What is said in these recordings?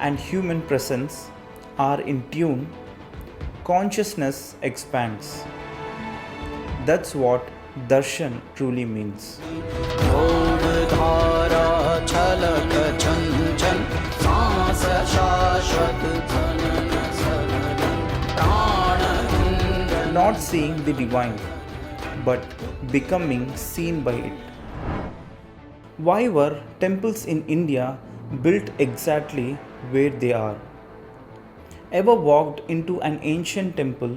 and human presence are in tune, consciousness expands. That's what darshan truly means. धारा छलक छंचन सांस शाश्वत जनन सगन प्राण Indra Not seeing the divine, but becoming seen by it. Why were temples in India built exactly where they are? Ever walked into an ancient temple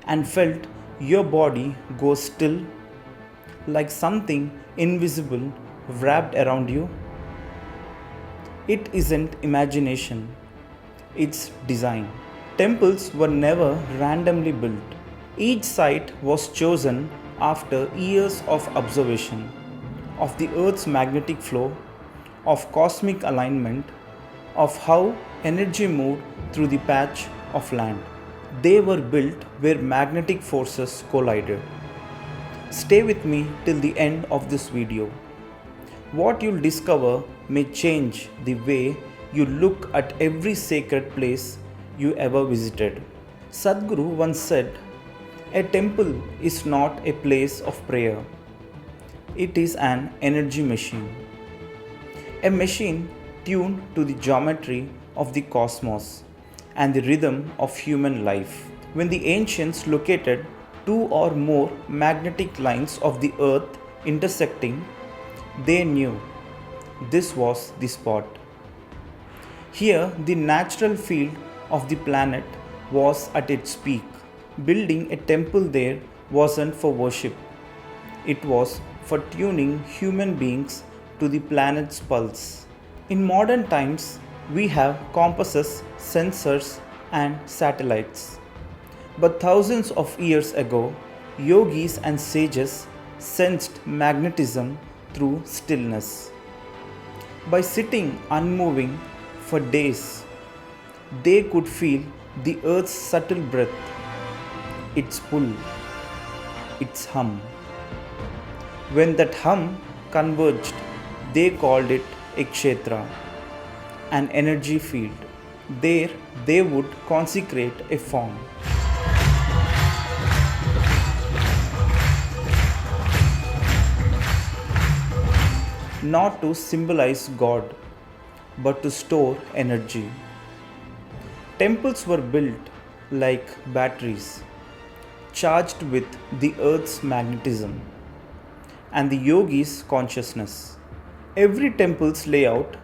and felt your body go still, like something invisible wrapped around you? It isn't imagination, it's design. Temples were never randomly built. Each site was chosen after years of observation of the earth's magnetic flow, of cosmic alignment, of how energy moved through the patch of land. They were built where magnetic forces collided. Stay with me till the end of this video. What you'll discover may change the way you look at every sacred place you ever visited. Sadhguru once said, "A temple is not a place of prayer. It is an energy machine. A machine tuned to the geometry of the cosmos and the rhythm of human life." When the ancients located two or more magnetic lines of the earth intersecting, they knew this was the spot. Here, the natural field of the planet was at its peak. Building a temple there wasn't for worship, it was for tuning human beings to the planet's pulse. In modern times, we have compasses, sensors, and satellites. But thousands of years ago, yogis and sages sensed magnetism through stillness. By sitting unmoving for days, they could feel the earth's subtle breath, its pull, its hum. When that hum converged, they called it a kshetra, an energy field. There they would consecrate a form. Not to symbolize God, but to store energy. Temples were built like batteries, charged with the earth's magnetism and the yogi's consciousness. Every temple's layout,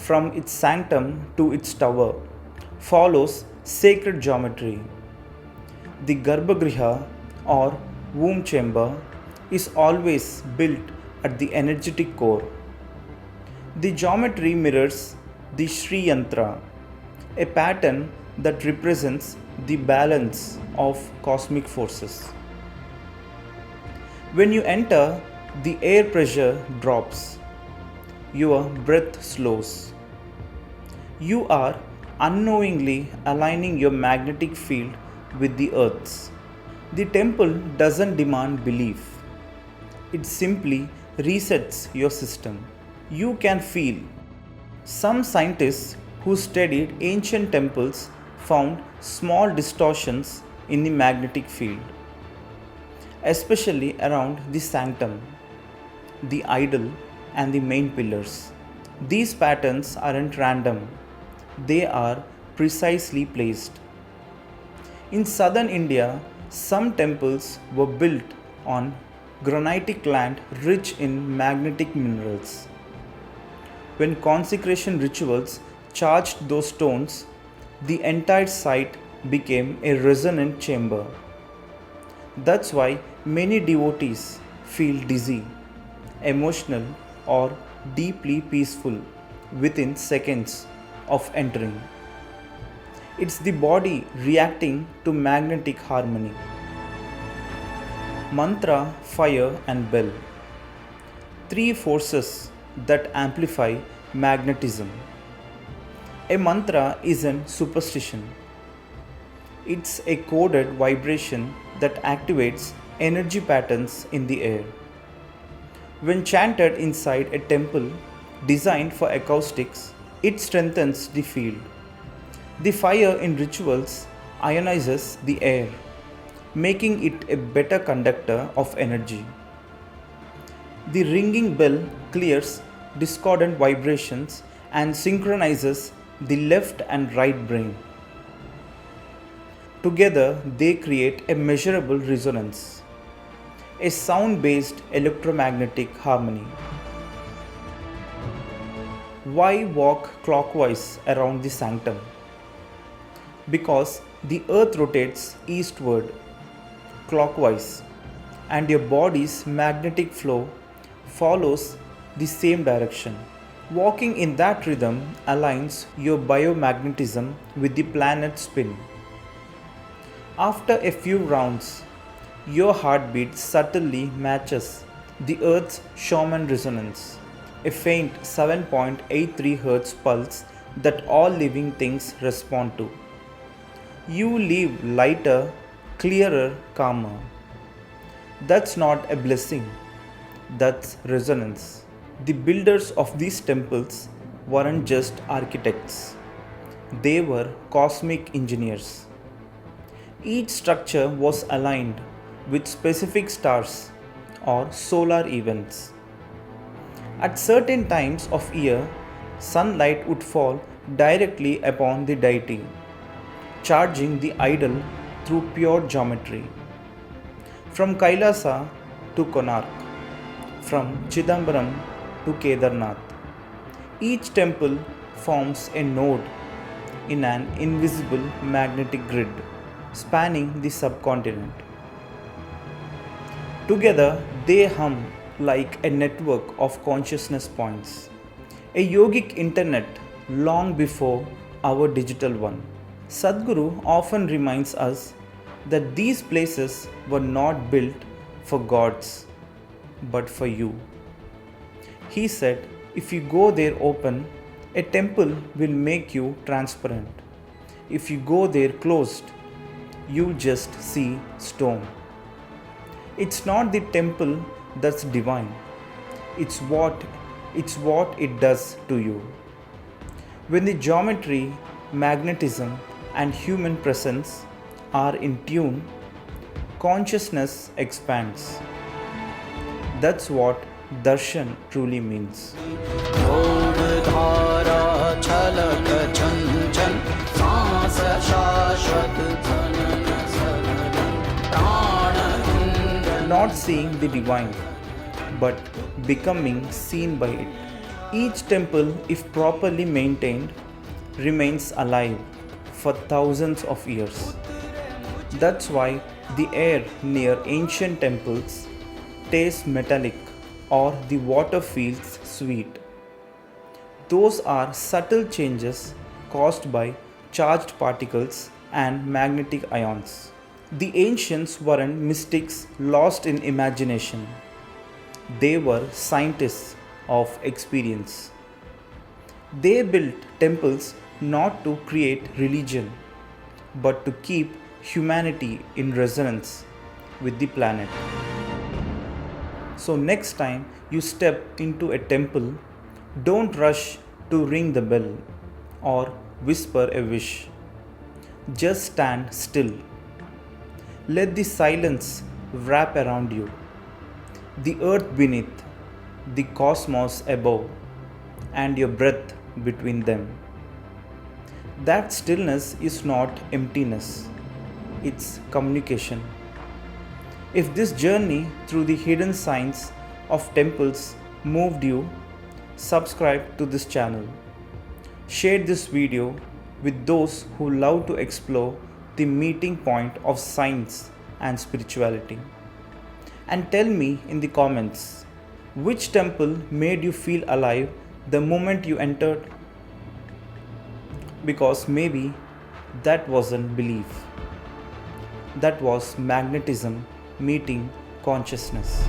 from its sanctum to its tower, follows sacred geometry. The Garbhagriha or womb chamber is always built at the energetic core. The geometry mirrors the Sri Yantra, a pattern that represents the balance of cosmic forces. When you enter, the air pressure drops, your breath slows. You are unknowingly aligning your magnetic field with the earth's. The temple doesn't demand belief, it simply resets your system. You can feel. Some scientists who studied ancient temples found small distortions in the magnetic field, especially around the sanctum, the idol, and the main pillars. These patterns aren't random, they are precisely placed. In southern India, some temples were built on granitic land rich in magnetic minerals. When consecration rituals charged those stones, the entire site became a resonant chamber. That's why many devotees feel dizzy, emotional, or deeply peaceful within seconds of entering. It's the body reacting to magnetic harmony. Mantra, fire, and bell. Three forces that amplify magnetism. A mantra isn't superstition. It's a coded vibration that activates energy patterns in the air. When chanted inside a temple designed for acoustics, it strengthens the field. The fire in rituals ionizes the air, making it a better conductor of energy. The ringing bell clears discordant vibrations and synchronizes the left and right brain. Together, they create a measurable resonance, a sound-based electromagnetic harmony. Why walk clockwise around the sanctum? Because the earth rotates eastward, clockwise, and your body's magnetic flow follows the same direction. Walking in that rhythm aligns your biomagnetism with the planet's spin. After a few rounds, your heartbeat subtly matches the Earth's Schumann resonance, a faint 7.83 Hz pulse that all living things respond to. You live lighter, clearer, calmer. That's not a blessing, that's resonance. The builders of these temples weren't just architects, they were cosmic engineers. Each structure was aligned with specific stars or solar events. At certain times of year, sunlight would fall directly upon the deity, charging the idol through pure geometry. From Kailasa to Konark, from Chidambaram to Kedarnath, each temple forms a node in an invisible magnetic grid spanning the subcontinent. Together, they hum like a network of consciousness points, a yogic internet long before our digital one. Sadhguru often reminds us that these places were not built for gods, but for you. He said, if you go there open, a temple will make you transparent. If you go there closed, you just see stone. It's not the temple that's divine. It's what it does to you. When the geometry, magnetism, and human presence are in tune, consciousness expands. That's what darshan truly means. Not seeing the divine, but becoming seen by it. Each temple, if properly maintained, remains alive for thousands of years. That's why the air near ancient temples tastes metallic or the water feels sweet. Those are subtle changes caused by charged particles and magnetic ions. The ancients weren't mystics lost in imagination. They were scientists of experience. They built temples not to create religion, but to keep humanity in resonance with the planet. So next time you step into a temple, don't rush to ring the bell or whisper a wish. Just stand still. Let the silence wrap around you. The earth beneath, the cosmos above, and your breath between them. That stillness is not emptiness, it's communication. If this journey through the hidden signs of temples moved you, subscribe to this channel. Share this video with those who love to explore the meeting point of science and spirituality. And tell me in the comments, which temple made you feel alive the moment you entered? Because maybe that wasn't belief. That was magnetism meeting consciousness.